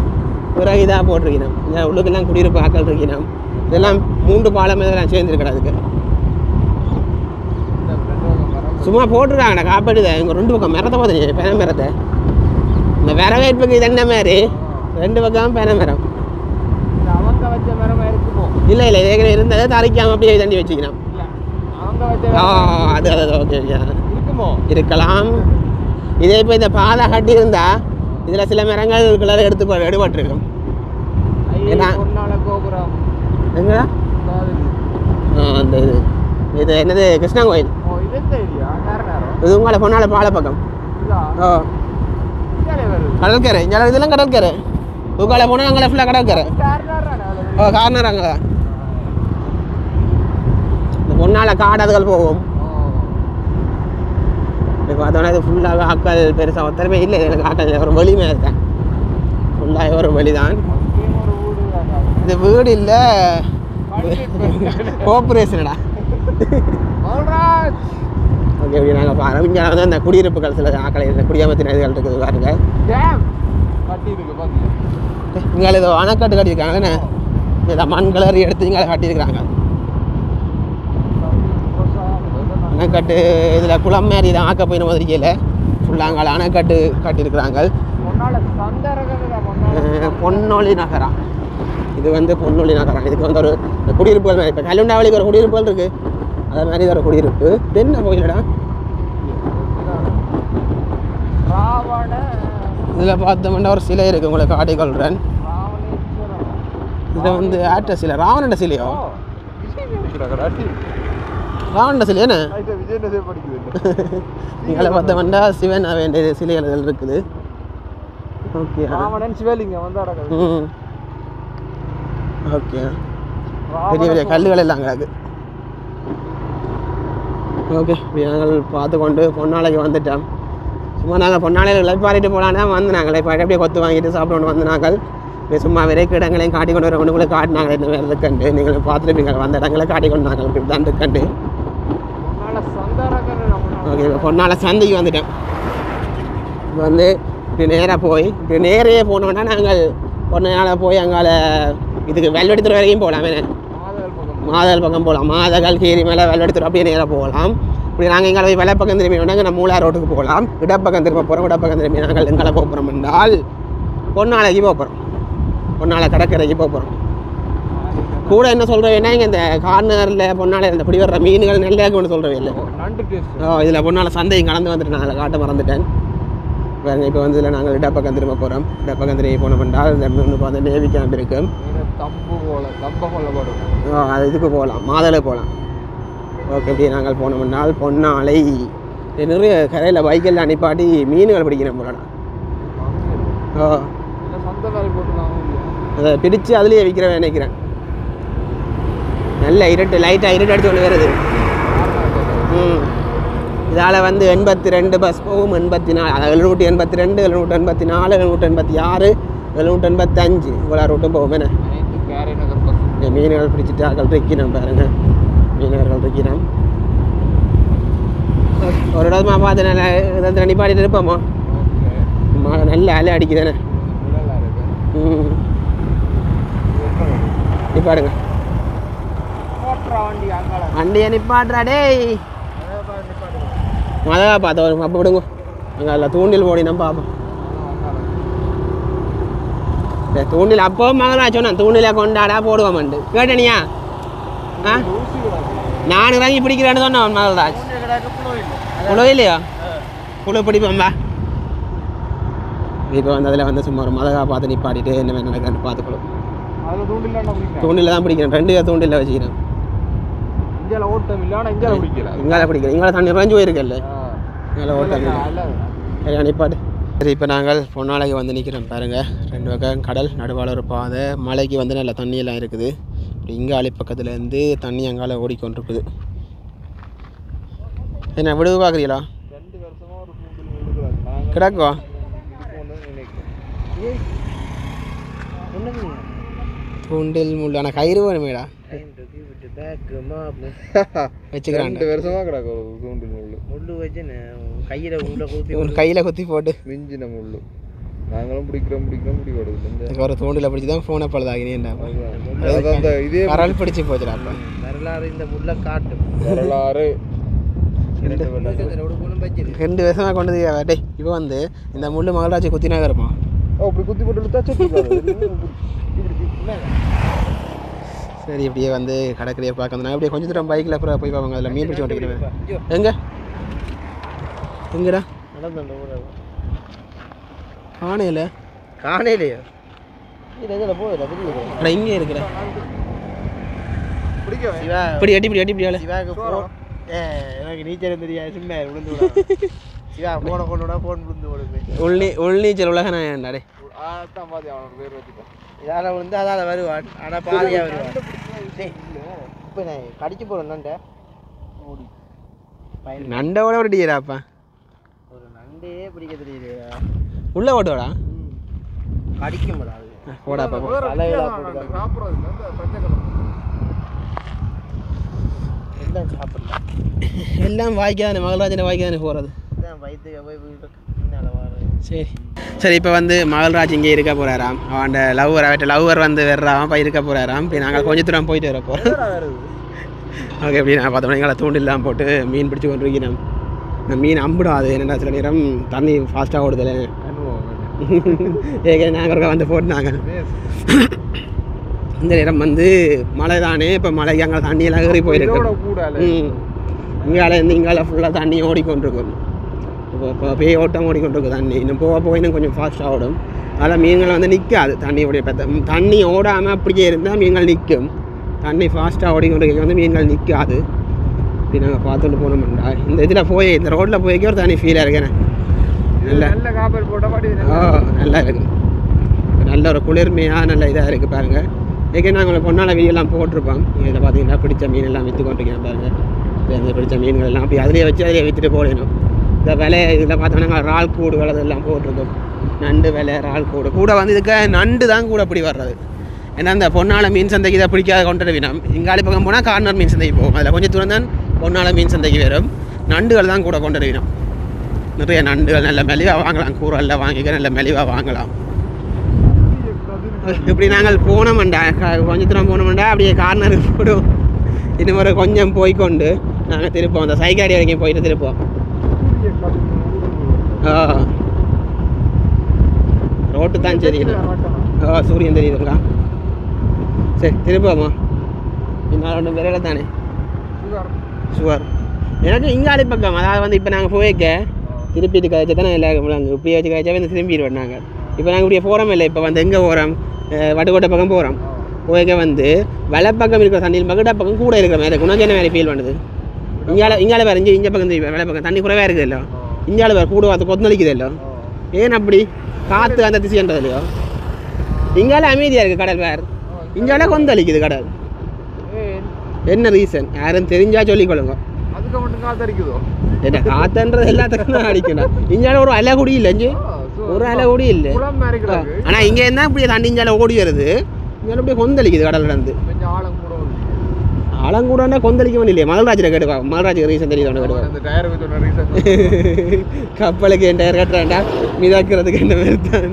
பிறகு இதாக போட்டிருக்கணும். இந்த உள்ளுக்கெல்லாம் குடியிருப்பு ஆக்கள் இருக்கணும். இதெல்லாம் 3 பாலம் இதெல்லாம் சேர்ந்துருக்கடா. அதுக்கு சும்மா போட்டுருக்காங்கடா காப்பீடு. இங்கே 2 பக்கம் மரத்தை பார்த்துங்க, பென மரத்தை. இந்த வரவேற்புக்கு இது என்ன மாதிரி 2 பக்கம் பென மரம் இல்லை இல்லை, ஏற்கனவே இருந்ததை தரைக்காமல் அப்படியே தண்டி வச்சுக்கணும். அது ஓகே இருக்கலாம். இதே இப்போ இந்த பாதை கட்டி இருந்தால் இதில் சில மரங்கள் கிளற எடுபட்டுருக்கும். எங்கடா அந்த இது என்னது கிருஷ்ணா கோயில், இது உங்களை பொன்னால பாலை பக்கம். கடற்கரை இங்கே இதெல்லாம் கடற்கரை. உங்களை போனால் அங்கே ஃபுல்லாக கடற்கரை. கார்னர் அங்கே இந்த பொன்னால காடாதுகள் போகும். இப்போ பார்த்தோன்னா இது ஃபுல்லாகவே ஆக்கள் பெருசாக ஒருத்தரமே இல்லை. எனக்கு ஆக்கள் ஒரு வழி மாதிரி இருக்கேன், ஃபுல்லாக ஒரு வழி தான். இது வீடு இல்லை, கோஆப்ரேஷனடா. ஓகே, இப்படி நாங்கள் பாருங்க. இங்கே வந்து அந்த குடியிருப்புகள் சில ஆக்களை குடியமர்த்தினர்கள் இருக்குது பாருங்க. இங்கே ஏதோ அணைக்கட்டு கட்டியிருக்காங்கன்னு இதை மண் கலரி எடுத்து இங்கே கட்டியிருக்கிறாங்க. அணைக்கட்டு இதில் குளம் மாதிரி இதை ஆக்க போயின மாதிரி இல்லை, ஃபுல்லாக அங்கே அணைக்கட்டு கட்டியிருக்கிறாங்க. பொன்னொழி நகரம், இது வந்து பொன்னொழி நகரம். இதுக்கு வந்து ஒரு குடியிருப்புகள் மாதிரி, இப்போ கல்லுண்டாவளிக்கு ஒரு குடியிருப்புகள் இருக்குது, அதே மாதிரி ஒரு குடியிருப்பு. என்ன கோயிலடா இதில் பார்த்தோம்னா ஒரு சிலை இருக்குது, உங்களுக்கு காட்டிக்கொள்கிறேன். இதில் வந்து ஆட்ட சிலை, ராவணண்ட சிலையோ, ராவணண்ட சிலை என்ன இங்கே பார்த்தோம்னா சிவன் வேண்டிய சிலைகள் இருக்குது. ஓகே, ஓகே, பெரிய பெரிய கல்லுகள் எல்லாம் அங்கே. ஓகே, நாங்கள் பார்த்து கொண்டு பொன்னாலைக்கு வந்துட்டோம். சும்மா நாங்கள் பொன்னாலையில் இழைப்பாரிட்டு போகலான்னா வந்து நாங்கள் இழைப்பாரி அப்படியே கொத்து வாங்கிட்டு சாப்பிட்டு வந்து நாங்கள் இப்போ சும்மா விரைக்கு இடங்களையும் காட்டி கொண்டு வர ஒன்றுக்குள்ளே காட்டினாங்க. இந்த வேறு இருக்கண்டு நீங்கள் பார்த்துருப்பீங்க, வந்த இடங்களை காட்டி கொண்டு நாங்கள் இப்படி தான் இருக்கண்டு. ஓகே, இப்போ பொன்னாலை சந்தைக்கு வந்துட்டோம். இப்போ வந்து இப்படி நேராக போய் இப்படி நேரையே போனோன்னா நாங்கள் பொன்னாலை போய் அங்கால இதுக்கு வெல்வெடித்துறை வரைக்கும் போகலாம். மாதல் பக்கம் போகலாம், மாதகள் கீரி மேலே வெள்ளெடுத்துட்டு அப்படியே நேராக போகலாம். இப்படி நாங்கள் எங்களை போய் வெள்ளப்பக்கம் திரும்பி நாங்கள் மூலா ரோட்டுக்கு போகலாம். இடப்பக்கம் திரும்ப போகிறோம், இடப்பக்கம் திரும்பி நாங்கள் எங்களை போகிறோம் என்றால் பொன்னாலைக்கு போகிறோம், பொன்னாலை கடற்கரைக்கு போகிறோம். கூட என்ன சொல்கிறேன்னா இங்கே இந்த கார்னரில் பொன்னால இந்த இப்படி வர்ற மீன்கள் நல்லா இருக்குன்னு சொல்கிறவே இல்லை. இதில் பொன்னால சந்தையும் கலந்து வந்துட்டு நான் அதில் காட்ட மறந்துட்டேன். இப்போ வந்து இதில் நாங்கள் இடப்பக்கம் திரும்ப போகிறோம். இடப்பக்கம் திரும்பி போனோம் என்றால் இந்த இப்போ வந்து நேவி கேம்ப் இருக்கும். அது இதுக்கு போகலாம், மாதளை போகலாம். ஓகே, இப்படி நாங்கள் போனோம்னால் பொன்னாலை நிறைய கரையில் பைக்கெல்லாம் நிப்பாட்டி மீன்கள் பிடிக்கிறேன் போலண்ணா. அதை பிடிச்சு அதுலேயே விற்கிறேன் நினைக்கிறேன். நல்ல இருட்டு, லைட்டாக இருட்டு அடிச்சு கொண்டு வருது. இதால் வந்து 82 பஸ் போகும், 84, 782, 784, 786, 785 இவ்வளோ ரூட்டும் போகும். என்ன மீன்கள் பிடிச்சிட்டு ஆக்கள் ட்ரிக்கினோம் பாருங்க, மீனவர்கள் ட்ரிக்கினோம். ஒரு இடமா பார்த்து நல்லா இதில் நிப்பாட்டிட்டு இருப்போமா? மழை நல்ல அலை அடிக்குதானே. நிப்பாடுங்க, வண்டியை நிப்பாடுறா டேய். மழை பார்த்தோம் அப்போ விடுங்க, அங்கே அதில் தூண்டில் போடி நம்ம பார்ப்போம். தூண்டில் அப்போ மகனா சொன்னேன், தூண்டில கொண்டாடா போடுவோம்ண்டு கேட்டனியா? நான் இறங்கி பிடிக்கிறேன்னு சொன்னேன் மகராஜ். புழு இல்லையா? புழு பிடிப்போம்பா. இப்போ வந்து அதில் வந்து சும்மா ஒரு மதகா பார்த்து நிப்பாட்டிட்டு என்ன நடக்குன்னு பார்த்துக்கணும். தூண்டில் தான் பிடிக்கிறேன், 2 தூண்டில் வச்சுக்கிறேன். இங்கால பிடிக்கிறேன், இங்கால தண்ணி நிறைஞ்சு போயிருக்கல, இங்கால ஓட்டம் சரியா நிப்பாட்டு. சரி, இப்போ நாங்கள் பொன்னாலைக்கு வந்து நிற்கிறோம் பாருங்கள். 2 பக்கம் கடல், நடுவாள ஒரு பாதை, மலைக்கு வந்து நல்ல தண்ணியெல்லாம் இருக்குது. இங்கே அழிப்பக்கத்துலேருந்து தண்ணி அங்கால ஓடிக்கொண்டிருக்குது. என்ன விடுவு பார்க்குறீங்களா? கிடக்குவா தூண்டில் முள், ஆனால் கயிறு வேணுமேடா வச்சுக்கிறேன். 2 வருஷமா கிடக்கு தூண்டில் முள்ளு வச்சு கையில் குத்தி போட்டு மிஞ்சின முள்ளு. நாங்களும் பிடிக்கிறோம் பிடிக்க ஒரு தூண்டில் பிடிச்சி தான் ஃபோனை பழுதாகினேன்டா. இதே வரல் பிடிச்சி போச்சுடா. அப்போ வரலாறு இந்த முள்ள காட்டும். வரலாறு 2 வருஷமாக கொண்டது டே. இப்போ வந்து இந்த முள் மகராட்சி குத்தினாக இருப்பான். அப்படி குத்தி போட்டு சரி, இப்படியே வந்து கடற்கரையை பார்க்க நான் இப்படியே கொஞ்சம் தூரம் பைக்கில் அப்புறம் போய் பார்ப்பாங்க. அதில் மீன் பிடிச்சி வந்துக்கிறேன். எங்கடா காணையிலையா? இங்கே இருக்கிற இப்படி எட்டி இப்படி எட்டி இப்படி எனக்கு நீச்சல் தெரியாது, சின்ன விழுந்து சிவா போன கொண்டு போன் விழுந்து ஓடுது. உள்நீச்சல் உலக நான் ஏன்டாடே இதால் விழுந்து அதால் வருவான், ஆனால் பாதியாக வருவான். இப்போ நான் கடிச்சு போகிறேன் நண்டை. நண்டோட விட்டியடாப்பா. ஒரு நண்டே பிடிக்க தெரியலையா? உள்ள ஓட்டுவாடா, கடிக்க முடியாது. போடாப்பா எல்லாம் சாப்பிடலாம், எல்லாம் வாய்க்காதானே, மகராஜனை வாய்க்காதானே போகிறது. வயிற்றுக்கு போய் வீட்டு சரி சரி. இப்போ வந்து மகள்ராஜ் இங்கே இருக்க போகிறாராம். அவன் லவ்வர் வந்து வர்றான், இப்போ இருக்க போகிறாராம். இப்போ நாங்கள் கொஞ்சம் தூரம் போயிட்டு வர போகிறோம். ஓகே, எப்படி நான் 10 மணிக்கெல்லாம் தூண்டில்லாம் போட்டு மீன் பிடிச்சி கொண்டிருக்கிறோம். இந்த மீன் அம்பிடாது, என்னென்னா சில நேரம் தண்ணி ஃபாஸ்ட்டாக ஓடுதில்ல. ஏற்கனவே நாங்கள் வந்து போட்டுனாங்க. இந்த நேரம் வந்து மழை தானே, இப்போ மழைக்கு அங்கே தண்ணியெல்லாம் ஏறி போயிருக்கு. இங்காலேருந்து இங்கால ஃபுல்லாக தண்ணி ஓடிக்கொண்டிருக்கும். இப்போ பேய் ஓட்டம் ஓடிக்கொண்டிருக்கு தண்ணி. இன்னும் போக இன்னும் கொஞ்சம் ஃபாஸ்ட்டாக ஓடும். அதில் மீன்கள் வந்து நிற்காது. தண்ணியோடைய தண்ணி ஓடாமல் அப்படியே இருந்தால் மீன்கள் நிற்கும். தண்ணி ஃபாஸ்ட்டாக ஓடிக்கொண்டிருக்க வந்து மீன்கள் நிற்காது. இப்படி நாங்கள் பார்த்துட்டு போனோம்டா. இந்த இதில் போய் இந்த ரோட்டில் போய்க்கே ஒரு தனி ஃபீலாக இருக்கேன். நல்ல காப்பல் போட்ட மாதிரி நல்லா இருக்குது. நல்ல ஒரு குளிர்மையாக நல்ல இதாக இருக்குது பாருங்கள். ஏற்கனவே நாங்கள் பொன்னால வீடியோலாம் போட்டிருப்போம். இதில் பார்த்தீங்கன்னா பிடிச்ச மீன் எல்லாம் விற்று கொண்டிருக்கேன் பாருங்கள். பிடிச்ச மீன்கள் எல்லாம் அப்படி அதிலே வச்சு அதிலே விற்றுட்டு போடணும். இந்த விலை இதில் பார்த்தோம்னா இறால் கூடுகள் அதெல்லாம் போட்டிருக்கோம். நண்டு விலை, இறால் கூட வந்து இதுக்கு நண்டு தான் கூட அப்படி வர்றது. ஏன்னா இந்த பொன்னால மீன் சந்தைக்கு இதை பிடிக்காத கொண்டு வினம். இங்காலி பக்கம் போனால் கார்னர் மீன் சந்தைக்கு போகும். அதில் கொஞ்சம் தூரம் தான் பொன்னால மீன் சந்தைக்கு வரும். நண்டுகள் தான் கூட கொண்டு வினம். நிறைய நண்டுகள் நல்ல மெலிவாக வாங்கலாம். கூறலில் வாங்கிக்க நல்ல மெலிவாக வாங்கலாம். இப்படி நாங்கள் போனோம்டா, கொஞ்சம் தூரம் போனோம்டா, அப்படியே கார்னருக்கு போடும். இன்னும் ஒரு கொஞ்சம் போய்கொண்டு நாங்கள் திருப்போம். அந்த சைக்காடி வரைக்கும் போயிட்டு திருப்போம். ரோட்டு தான் தெரியுது. சூரியன் தெரியுதுங்களா? சரி திருப்போமா. இன்னொரு ஒன்று விரையில தானே சுகர் எனக்கு இங்காடி பக்கம் அதாவது வந்து இப்போ நாங்கள் போய்க்க திருப்பிட்டு கழிச்சு தானே எல்லாருக்கும் நாங்கள் இப்படி வச்சு கழிச்சாவே இந்த திரும்பிடுவோம் நாங்கள் இப்போ நாங்கள் இப்படியே போகிறோம் இல்லை இப்போ வந்து எங்கே போகிறோம் வட்டுக்கோட்டை பக்கம் போகிறோம் போய்க்க வந்து வலை பக்கம் இருக்கிற தண்ணியில் மகடா பக்கம் கூட இருக்கிற மாதிரி இருக்கும் உனக்கு என்ன மாதிரி ஃபீல் பண்ணுது இங்கால வேறு இங்கே பக்கம் வலை பக்கம் தண்ணி குறைவாக இருக்குது இல்லை இங்கால வேறு கூட அது கொத்தளிக்குது இல்லை ஏன் அப்படி காற்று அந்த திசைன்றது இல்லையோ இங்கால அமைதியாக இருக்குது கடல் வேறு இங்கால கொந்தளிக்குது கடல் என்ன ரீசன் யாரும் தெரிஞ்சா சொல்லிக்கொள்ளுங்க அதுக்கு மட்டும் காத்தடிக்குதோ என்ன காத்துன்றது எல்லாத்துக்கும் தான் அடிக்கணும் இங்கால ஒரு அலை குடி இல்லை இஞ்சி ஒரு அலை குடி இல்லை ஆனால் இங்கே இருந்தால் இப்படி தண்ணி இங்கால ஓடி வருது இங்கே அப்படியே கொந்தளிக்குது கடல் நடந்து ஆலங்கூடனா கொந்தளிக்க வேண்டிய இல்லையா மகள்ராஜில் கேட்டுப்பா மகள்ராஜுக்கு ரீசன் தெரியுது கேட்டுப்பா கப்பலுக்கு என் டயர் கட்டுறாண்டா மிதாக்கிறதுக்கு என்ன மாதிரி தான்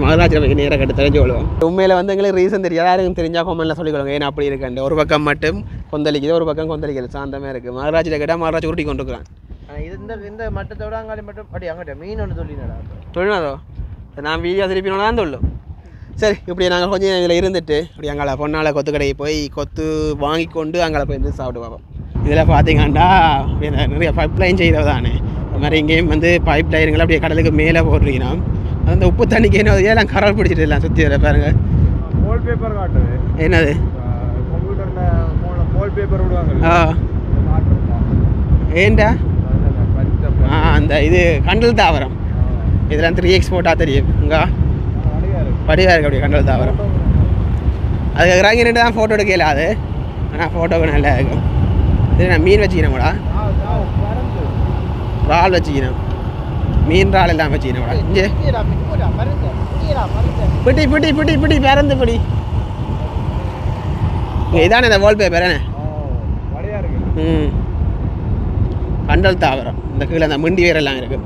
மகராஜில் நேராக கட்டு தெரிஞ்சு கொள்வோம் உண்மையில் வந்து எங்களுக்கு ரீசன் தெரியாது யாருக்கும் தெரிஞ்சால் கொமெண்ட்டில் சொல்லிக்கொள்ளுங்க ஏன்னா அப்படி இருக்கேன் ஒரு பக்கம் மட்டும் கொந்தளிக்குது ஒரு பக்கம் கொந்தளிக்குது சாந்தமாக இருக்குது மகராஜில் கேட்டால் மகராஜ் உருட்டி கொண்டு இருக்கிறான் இது இந்த மட்டத்தோட அங்காடி மட்டும் அப்படி அங்கிட்ட மீன் ஒன்று தொழில்நதோ நான் வீடியோ திருப்பினோட தான் சொல்லும் சரி இப்படி நாங்கள் கொஞ்சம் இதில் இருந்துட்டு இப்படி அங்கே பொண்ணால் கொத்து கடைக்கு போய் கொத்து வாங்கி கொண்டு அங்கே போய் இருந்து சாப்பிட்டு பார்ப்போம் இதில் பார்த்தீங்கன்னா நிறைய பைப் லைன் செய்கிறது தானே அது மாதிரி இங்கேயும் வந்து பைப் லைனுங்களை அப்படியே கடலுக்கு மேலே போடுறீங்கன்னா அந்த உப்பு தண்ணிக்கு என்ன ஏன் கரல் பிடிச்சிட்டு இல்லை சுற்றி வர பாருங்க வால் பேப்பர் காட்டுது என்னது கம்ப்யூட்டரில் வால் பேப்பர் விடுவாங்க ஏண்டா அந்த இது கண்டல் தாவரம் இதெல்லாம் 3x போட்டால் தெரியும் இங்கே படிவாக இருக்கு அப்படி கண்டல் தாவரம் அதுக்கு இறங்கி நின்று தான் ஃபோட்டோ எடுக்கல அது ஆனால் ஃபோட்டோவுக்கு நல்லா இருக்கும் சரி நான் மீன் வச்சுக்கிறேன்டா இறால் வச்சுக்கிறேன் மீன் இறால் எல்லாம் வச்சுக்கிறேன்டா இங்கே பிடி பிடி பிடி பிடி பிறந்து பிடி இதானே இந்த வால்பேப்பர் என்ன ம் கண்டல் தாவரம் இந்த கீழே அந்த மிண்டி வேரெல்லாம் இருக்குது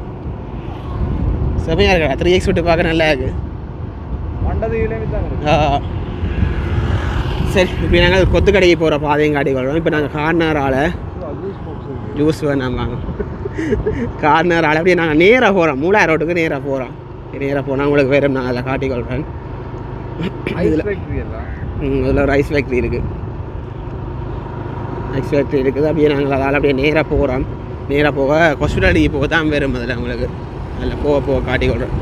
செமையாக இருக்கா 3x விட்டு பார்க்க நல்லா இருக்குது சரி இப்போ நாங்கள் கொத்து கடைக்கு போகிற பாதையும் காட்டி கொள்வோம் இப்போ நாங்கள் கார்னரால் ஜூஸ் வேணாம் வாங்க கார்னரால் அப்படியே நாங்கள் நேராக போகிறோம் மூலாயிரம் ரோட்டுக்கு நேராக போகிறோம் நேராக போனால் உங்களுக்கு வேறு நான் அதில் காட்டிக்கொள்கிறேன் இதில் இதில் ஒரு ஐஸ் ஃபேக்ட்ரி இருக்குது ஐஸ் ஃபேக்ட்ரி இருக்குது அப்படியே நாங்கள் அதால் அப்படியே நேராக போகிறோம் நேராக போக ஹாஸ்பிட்டலுக்கு போக தான் வேறு அதில் உங்களுக்கு அதில் போக காட்டிக்கொள்கிறேன்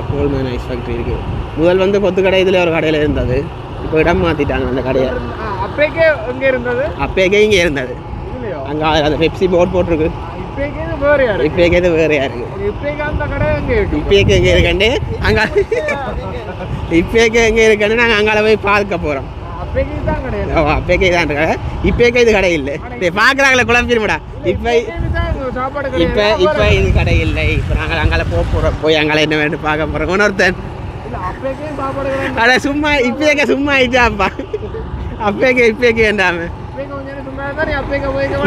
கோல்மேன் ஐஸ் ஃபேக்ட்ரி இருக்குது முதல் வந்து கொத்து கடை இதில் ஒரு கடையில் இருந்தது இப்போ இடம் மாற்றிட்டாங்க அந்த கடையை அப்பேக்கே இங்கே இருந்தது அப்பேக்கே இங்கே இருந்தது அங்கே அந்த பெப்சி போர்ட் போட்டிருக்கு இப்பேக்கே இது வேறையா இருக்குது இப்பேக்கே எங்கே இருக்கண்டு அங்கே இப்பேக்கே எங்கே இருக்கண்டு நாங்கள் அங்கே போய் பார்க்க போகிறோம் அப்பேக்கே தான் கடை இப்பேக்கே இது கடை இல்லை பார்க்குறாங்களே குழம்பிடுமாடா இப்போ இப்போ இது கடை இல்லை இப்போ நாங்கள் அங்கே போகிறோம் போய் அங்கே என்ன வேணும் பார்க்க போகிறோம் இன்னொருத்தன் அட சும்மா இப்பேக்க சும்மா ஆயிட்டாப்பா அப்பேக்க இப்பேக்க வேண்டாம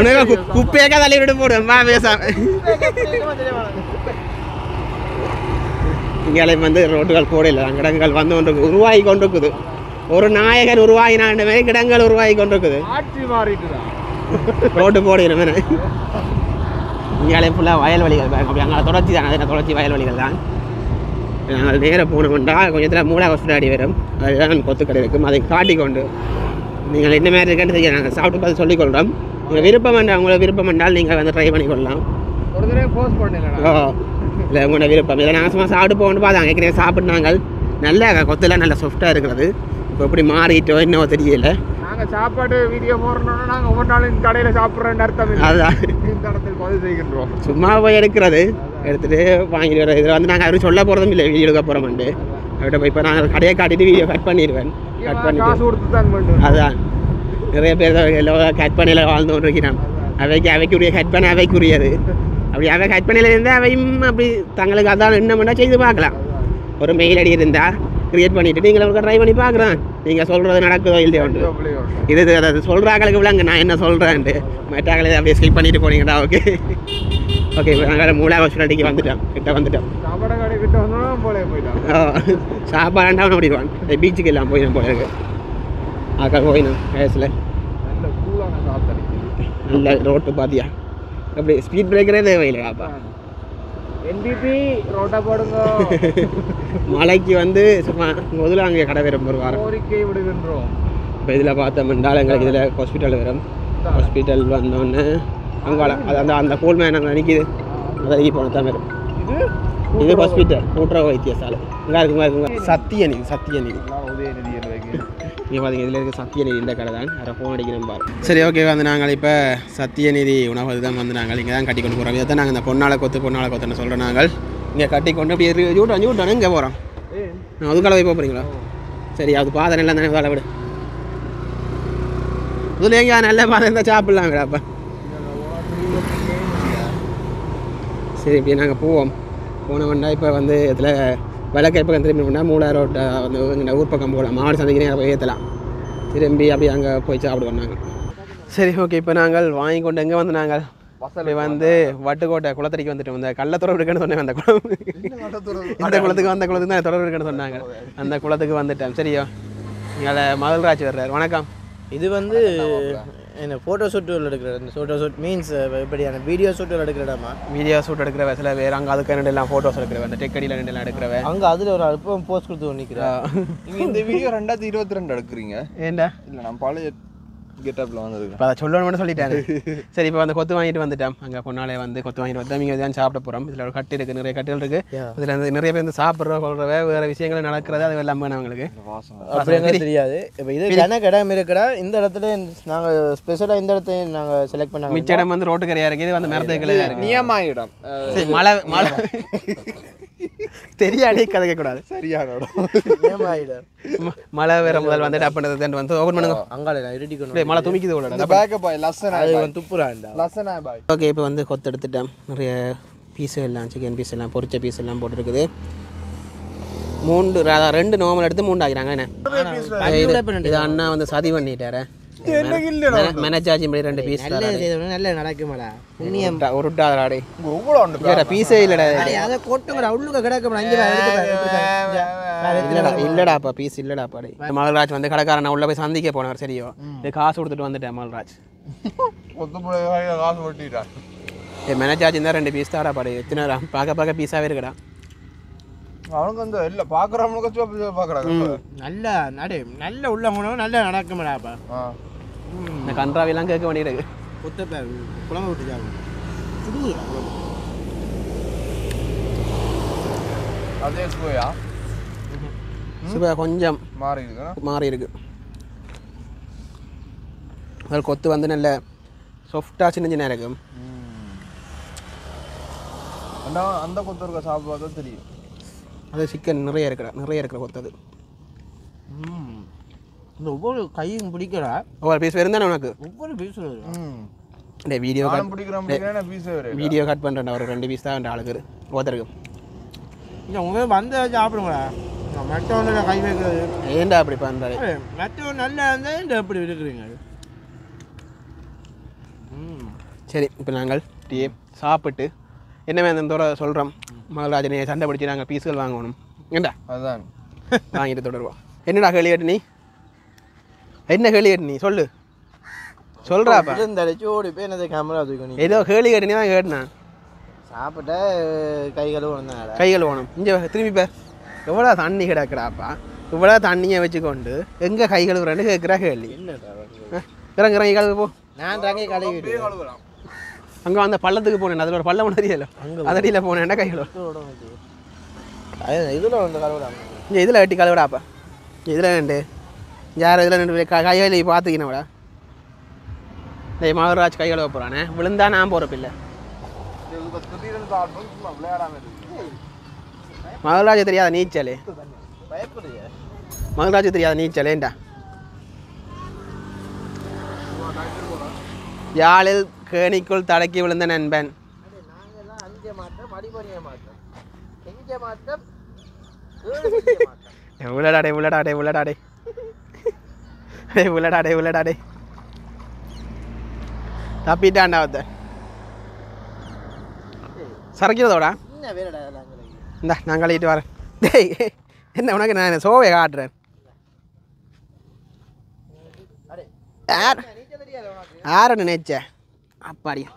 உனக்கு குப்பேக்க தள்ளி விட்டு போடுவேன் வா பேசாம இங்கே வந்து ரோட்டுகள் போடல கிடங்கள் வந்து கொண்டு உருவாகி கொண்டிருக்குது ஒரு நாயகன் உருவாகினாண்ட மாதிரி கிடங்கள் உருவாகி கொண்டிருக்குது ரோட்டு போடுகிறேன் இங்கே ஃபுல்லாக வயல்வெளிகள் அப்படி அங்கே தொடர்ச்சி தான் அதில் தொடர்ச்சி வயல்வெளிகள் தான் நாங்கள் நேராக போனோம்னா கொஞ்சத்தில் மூளை ஹாஸ்பிட்டாடி வரும் அதுதான் கொத்து கடை இருக்கும் அதை காட்டிக்கொண்டு நீங்கள் என்ன மாதிரி இருக்குன்னு தெரியும் நாங்கள் சாப்பிட்டு பார்த்து சொல்லிக்கொள்கிறோம் நீங்கள் விருப்பம் வேண்டாம் உங்களை விருப்பம் வேண்டால் நீங்கள் வந்து ட்ரை பண்ணிக்கொள்ளலாம் ஒரு தடவை போஸ்ட் பண்ணல இல்லை உங்களோட விருப்பம் இதை நாங்கள் சும்மா சாப்பிட்டு போகணும் பார்த்தாங்க ஏற்கனவே சாப்பிட்னாங்க நல்லா கொத்தெல்லாம் நல்லா சாஃப்டாக இருக்கிறது இப்போ எப்படி மாறிட்டோ என்னவோ தெரியல நாங்கள் சாப்பாடு வீடியோ போடுறோம்னா நாங்கள் ஒவ்வொரு நாளும் இந்த கடையில் சாப்பிட்றேன்னு அர்த்தம் அதுதான் இந்த இடத்துல பதிவு செய்கின்றோம் சும்மா போய் எடுக்கிறது எடுத்துகிட்டு வாங்கிட்டு வர இதில் வந்து நாங்கள் அவரும் சொல்ல போகிறதும் இல்லை வீடியோ எடுக்க போகிறோம்ட்டு அவர்கிட்ட போய் இப்போ நாங்கள் கடையை காட்டிட்டு வீடியோ கட் பண்ணிடுவேன் கட் பண்ணிட்டு அதுதான் நிறைய பேர் எல்லாம் கட் பண்ணியில் வாழ்ந்து கொண்டு இருக்கிறான் அவைக்குரிய கட் பண்ண அவைக்குரியது அப்படி அவை கட் பண்ணியில் இருந்தால் அவையும் அப்படி தங்களுக்கு அதான் என்ன பண்ணால் செய்து பார்க்கலாம் ஒரு மெயில் ஐடி இருந்தால் க்ரியேட் பண்ணிவிட்டு நீங்கள் உங்களுக்கு ட்ரை பண்ணி பார்க்குறேன் நீங்கள் சொல்கிறது நடக்குதோ இல்லையோ இது அதை சொல்கிறாங்களுக்கு விளங்க நான் என்ன சொல்கிறேன்ட்டு மற்றாக்களை அப்படியே ஸ்கிப் பண்ணிட்டு போனீங்கடா ஓகே ஓகே இப்போ நாங்கள் மூளை ஹாஸ்பிட்டாலிட்டிக்கு வந்துட்டோம் கிட்ட வந்துட்டோம் சாப்பாடாண்டா அவனை ஓடிடுவான் பீச்சுக்கு எல்லாம் போயிடும் போல இருக்கு அக்கா போயிடும் வயசில் நல்ல ரோட்டு பாத்தியா அப்படி ஸ்பீட் பிரேக்கரே தேவையில்லையாப்பா என்பிபி ரோட்டை போடுங்க. மலைக்கு வந்து சும்மா முதல்ல அங்கே கடை வரும் ஒரு வாரம் கோரிக்கை விடுகின்றோம். இப்போ இதில் பார்த்தோம்னால் எங்களுக்கு இதில் ஹாஸ்பிட்டல் வரும். ஹாஸ்பிட்டல் வந்தோடனே அங்கே அது அந்த அந்த கோல்மேன் அங்கே நிற்கிது அதை இறங்கி போன தான் வரும். இது ஹாஸ்பிட்டல் கூட்டுறவு வைத்தியசாலை இங்கே இருக்குங்க சத்தியநிதி சத்தியநிதி உதயநிதி எனக்கு இங்கே பார்த்தீங்க இதில் இருக்க சத்தியநிதி இந்த கடை தான் வேறு ஃபோன் அடிக்கணும் பாரு. சரி ஓகே வந்து நாங்கள் இப்போ சத்தியநிதி உணவு தான் வந்து நாங்கள் இங்கே தான் கட்டி கொண்டு போகிறோம். இதை தான் நாங்கள் இந்த பொன்னாளை கொத்துன்னு சொல்கிறோம். நாங்கள் இங்கே கட்டி கொண்டு இப்படி ஜூட்டானு இங்கே போகிறோம். அதுக்கால போய் போகிறீங்களா? சரி அது பாதை நல்லா தானே வேலை விடு. இதில் எங்கே நல்ல பாதை இருந்தால் சாப்பிட்லாம் விடாப்பா. சரி இப்படி நாங்கள் போவோம். போனோம்னா இப்போ வந்து இதில் விளக்க திரும்பி பண்ணால் 3000 ரோட்டை வந்து எங்கள் ஊர் பக்கம் போகலாம். மாடு சந்தைக்கு போய் ஏற்றலாம். திரும்பி அப்படி அங்கே போய் சாப்பிடுவோம் நாங்கள். சரி ஓகே இப்போ நாங்கள் வாங்கி கொண்டு எங்கே வந்து நாங்கள் இப்போ வந்து வட்டுக்கோட்டை குளத்தடிக்கு வந்துட்டோம். இந்த கள்ளத்தொடர்பு இருக்குன்னு சொன்னேன். அந்த குளம் அந்த குளத்துக்கு அந்த குளத்துக்கு தான் தொடர்பு இருக்குன்னு சொன்னாங்க. அந்த குளத்துக்கு வந்துட்டேன். சரியா எங்களை மகள்ராஜ் வர்றார். வணக்கம். இது வந்து என்ன ஃபோட்டோ ஷூட்டில் எடுக்கிற இந்த ஃபோட்டோ ஷூட் மீன்ஸ் இப்படியான வீடியோ ஷூட்டில் எடுக்கிற இடமா? வீடியோ ஷூட் எடுக்கிற சில பேர் அங்கே அதுக்கு ரெண்டு ஃபோட்டோஸ் எடுக்கிறவன் அந்த டெக்கடியில் ரெண்டுலாம் எடுக்கிறவன் அங்கே அதில் ஒரு அல்பம் போஸ்ட் கொடுத்து நிற்கிறேன். நீங்கள் இந்த வீடியோ 2022 எடுக்கிறீங்க ஏண்டா? இல்லை நான் பழைய கெட்டப்பில் வந்துருக்கேன். இப்போ அதை சொல்லணும்னு மட்டும் சொல்லிட்டேன். சரி இப்போ வந்து கொத்து வாங்கிட்டு வந்துட்டேன். அங்கே பொண்ணாலே வந்து கொத்து வாங்கிட்டு வந்தேன். இங்கே தான் சாப்பிட போகிறோம். இதில் ஒரு கட்டு இருக்குது, நிறைய கட்டுகள் இருக்குது. இதில் வந்து நிறைய பேர் வந்து சாப்பிட்ற கொள்றவ வேறு விஷயங்கள் நடக்கிறது அது எல்லாம் வேணும் அவங்களுக்கு. அப்படி தெரியாது. இப்போ இது எனக்கு இடம் இருக்கிறா இந்த இடத்துல நாங்கள் ஸ்பெஷலாக இந்த இடத்த நாங்கள் செலக்ட் பண்ணாங்க. மிச்ச இடம் வந்து ரோட்டு கரையாக இருக்குது. இது வந்து மரத்துக்குள்ளே இருக்குது. நியமாயிடம். சரி மழை மழை தெரியாதே கதைக்கக்கூடாது. சரியான மழை வேற முதல் வந்து டப்புனது வந்து ஓப்பன் பண்ணுங்க. அங்கால இருட்டிக்கணும். மழை துமிக்குது கூட. இந்த பேக்க பாய் லசனா அது துப்புறாண்டா. லசனா பாய். ஓகே இப்போ வந்து கொத்து எடுத்துட்டேன். நிறைய பீஸ் எல்லாம் சிக்கன் பீஸ் எல்லாம் பொரிச்ச பீஸ் எல்லாம் போட்டுருக்குது. 2 நார்மல் எடுத்து 3 ஆகிறாங்க. என்ன இது அண்ணா வந்து சதி பண்ணிட்டாரு. மேனேஜாஜி 2 பீஸ் நல்ல நடக்குமாடா. உருட்டாதராடே பீஸே இல்லடா. அதை கொட்டுங்கடா உள்ளுக்க கிடக்கும்டா. இல்லடாப்பா பீஸ் இல்லடாப்பா. மகள்ராஜ் வந்து கடைக்காரன் உள்ள போய் சந்திக்க போனவர். சரியோ இது காசு கொடுத்துட்டு வந்துட்டேன். மகள்ராஜ் காசு ஓட்டிட்டான். மேனேஜாஜி இருந்தால் 2 பீஸ் தாடா பாடு. எத்தனை பார்க்க பீஸாகவே இருக்குடா. அவனுக்கு வந்து இல்லை பார்க்குறவனுக்கு பார்க்குறாங்க. நல்ல உள்ள போனவங்க நல்லா நடக்குமாடாப்பா. இந்த கன்றாவெல்லாம் கேட்க வேண்டியிருக்கு. குழம்பு விட்டுச்சாங்க அதே சுவையா? சுவை கொஞ்சம் மாறி இருக்கு. அதில் கொத்து வந்து நல்ல சாஃப்டாக சின்ன இருக்கும். அந்த கொத்து இருக்க சாப்பிடுறது தெரியும். அது சிக்கன் நிறைய இருக்கிற கொத்து. அது இந்த ஒவ்வொரு கையும் பிடிக்கிறா. ஒவ்வொரு பீஸ் இருந்தானே உனக்கு ஒவ்வொரு பீஸ் இந்த வீடியோ கட் பண்ணுறேன். ஒரு 2 பீஸ் தான் ஆளுக்கு ஒருத்தருக்கு. இல்லை உங்கள் வந்து சாப்பிடுங்களா? மற்றவங்க கை வைக்கிறது ஏன்டா அப்படி பண்ணுறாரு? மற்றவங்க நல்லா இருந்தால் இந்த எப்படி இருக்கிறீங்க? சரி இப்போ நாங்கள் டீ சாப்பிட்டு என்ன வேணும் சொல்கிறோம். மகள்ராஜனை சண்டை பிடிச்சி நாங்கள் பீஸுகள் வாங்கணும். ஏண்டா அதுதான் வாங்கிட்டு தொடருவோம். என்னடா கேள்வி கேட்டு நீ? என்ன கேள்வி கேட்டு நீ சொல்லு சொல்கிறாப்பா. ஓடி போய் என்னது கேமரா தூக்கணும். ஏதோ கேள்வி கேட்டு நீ தான் கேட்டேன். சாப்பிட்ட கைகள் வேணும். கைகள் வேணும். இங்கே திரும்பி பேர் எவ்வளோ தண்ணி கிடக்குறாப்பா. இவ்வளோ தண்ணியை வச்சுக்கொண்டு எங்கே கைகள் ரெண்டு கேட்குறா கேள்வி. இறங்கி கழுவு போ. நான் ரங்கி கழுவி அங்கே அந்த பள்ளத்துக்கு போனேன். அதில் ஒரு பள்ளம் ஒன்று தெரியல. அதடியில் போனேன்டா கைகள் இதில் வந்து கழுவிடாம இங்கே இதில் வெட்டி கழுவிடாப்பா. இதில் ரெண்டு யார் இதில் 2 கைகளை பார்த்துக்கினவிடா. இந்த மகள்ராஜ் கை கழுவ போகிறானே. விழுந்தா நான் போகிற பிள்ளை. மகள்ராஜ் தெரியாத நீச்சலே. மகள்ராஜ் தெரியாத நீச்சலேண்டா. யாழில் கேணிக்குள் தடக்கி விழுந்த நண்பன். உள்ளடாடே தப்பிட்டான்டா ஒருத்த. சரக்கிறதோடா இந்தா நான் கழிட்டு வரேன். டேய் என்ன உனக்கு நான் சோவை காட்டுறேன். யாரை நினைச்ச அப்பாடியா?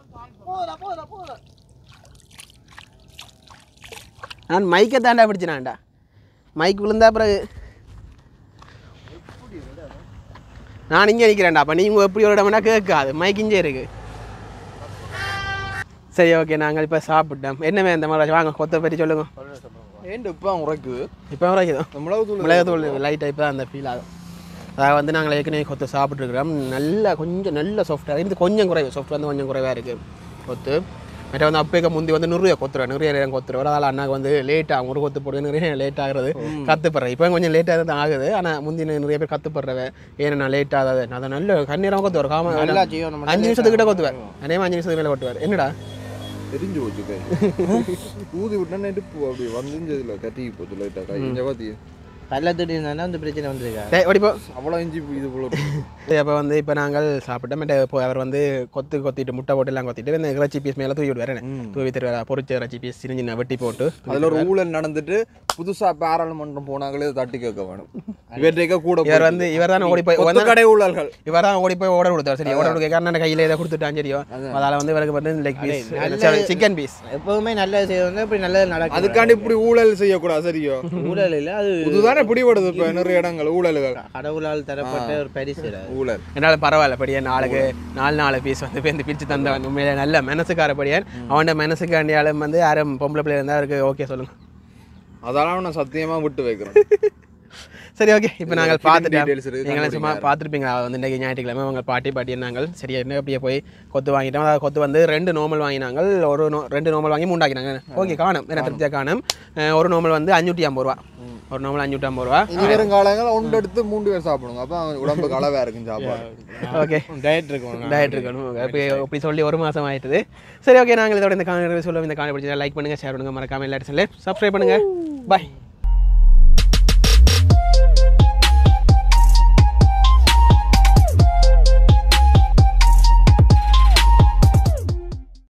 நான் மைக்கை தாண்டா பிடிச்சினான்டா மைக் விழுந்தா பிறகு நான் இங்கே நிற்கிறேன்டா அப்போ நீங்கள் எப்படி ஒரு இடம்னா கேட்காது மைக் இங்கே இருக்குது சரி ஓகே நாங்கள் இப்போ சாப்பிட்டோம் என்னமே இந்த மாதிரி வாங்க கொத்தை பற்றி சொல்லுங்க ஏன்டா இப்போ உரைக்குது இப்போ வரைக்கும் மிளகுத்தூள் மிளகுத்தூள் லைட்டாக இப்போ அந்த ஃபீல் ஆகும் அதாவது வந்து நாங்கள் ஏற்கனவே கொத்து சாப்பிட்ருக்குறோம் நல்லா கொஞ்சம் நல்ல சாஃப்டாக இது கொஞ்சம் குறைவு சாஃப்ட் வந்து கொஞ்சம் குறைவாக இருக்குது கொத்து மற்ற வந்து அப்பேக்க முந்தி வந்து நிறைய கொத்துருவேன் நிறைய நேரம் கொத்துருவார் அதனால் அண்ணாக்கு வந்து லேட் ஆகும் ஒரு கொத்து போடுவேன் நிறைய லேட் ஆகிறது கற்றுப்படுறேன் இப்போ கொஞ்சம் லேட்டாக தான் ஆகுது ஆனால் முந்தி நிறைய பேர் கற்றுப்படுறவன் ஏன்னா நான் லேட் ஆகாது அதை நல்ல கண்ணீராக கொத்துவார் காம 5 நிமிஷத்துக்கிட்ட கொத்துவார் அதே 5 நிமிஷத்துக்கு மேலே கொட்டுவார் என்னடா தெரிஞ்சு போச்சு கை ஊதி விட்டா நெருப்பு அப்படி வந்துஞ்சதுல கட்டி போச்சு லைட்டா கை கொஞ்சம் பாத்தி பள்ளத்துட்டு இருந்தா அந்த பிரச்சனை வந்துருக்கா ஓடிப்போ அவ்வளோ இஞ்சி இது போல அப்போ வந்து இப்போ நாங்கள் சாப்பிட்டோம் இப்போ அவர் வந்து கொத்திட்டு முட்டை போட்டு எல்லாம் கொத்திட்டு இந்த இறைச்சி பீஸ் மேலே தூவி விடுவார் தூவி தருவார் பொரிச்ச இறைச்சி பீஸ் சின்ன வெட்டி போட்டு அதில் ஒரு ஊழல் நடந்துட்டு புதுசா பாராளுமன்றம் போனாங்களே தட்டி கேட்க வேணும் இவர்கிட்ட கூட இவர் வந்து இவர் தான் ஓடி போய் கடை ஊழல்கள் இவர் தான் ஓடி போய் ஓட கொடுத்தார் சரி ஓட கொடுக்க காரணம் கையில் ஏதோ கொடுத்துட்டான் சரியோ அதால் வந்து இவருக்கு வந்து லெக் பீஸ் சிக்கன் பீஸ் எப்பவுமே நல்லது செய்யணும் இப்படி நல்லது நடக்கும் அதுக்காண்டி இப்படி ஊழல் செய்யக்கூடாது சரியோ ஊழல் இல்லை அது இதுதானே பிடிபடுது இப்போ நிறைய இடங்கள் ஊழல்கள் கடவுளால் தரப்பட்ட ஒரு பரிசு ஊழல் என்னால் பரவாயில்ல படியான் நாளுக்கு 4 பீஸ் வந்து இப்போ இந்த பிரித்து தந்தவன் உண்மையிலே நல்ல மனசுக்கார படியான் அவன் மனசுக்காண்டியாலும் வந்து யாரும் பொம்பளை பிள்ளை இருந்தால் அவருக்கு ஓகே சொல்லுங்க அதெல்லாம் நான் சத்தியமாக விட்டு வைக்கிறேன் சரி ஓகே இப்போ நாங்கள் பார்த்துட்டோம் நீங்களும் சும்மா பார்த்துருப்பீங்களா வந்து இன்றைக்கி ஞாயிற்றுக்கிழமை அவங்க பாட்டி நாங்கள் சரியா என்ன அப்படியே போய் கொத்து வாங்கிட்டோம் அதாவது கொத்து வந்து 2 நோமல் வாங்கினாங்க 2 நோமல் வாங்கி 3 ஆக்கினாங்க ஓகே காணும் என்ன திருப்தியாக காணும் ஒரு நோமல் வந்து 550 ரூபா ஒரு நோமல் 550 ரூபா இனி வரும் காலங்கள் 1 எடுத்து 3 பேர் சாப்பிடுங்க அப்போ உடம்புக்கு அளவாக இருக்கும் சாப்பாடு ஓகே டயட் இருக்கணும் இப்படி சொல்லி 1 மாதம் ஆயிட்டுது சரி ஓகே நாங்கள் இதோட இந்த காணொலி சொல்லுவோம் இந்த காணொலி பிடிச்சா லைக் பண்ணுங்கள் ஷேர் பண்ணுங்கள் மறக்காமல் எல்லாரும் சொல்லி சப்ஸ்கிரைப் பண்ணுங்கள் பாய்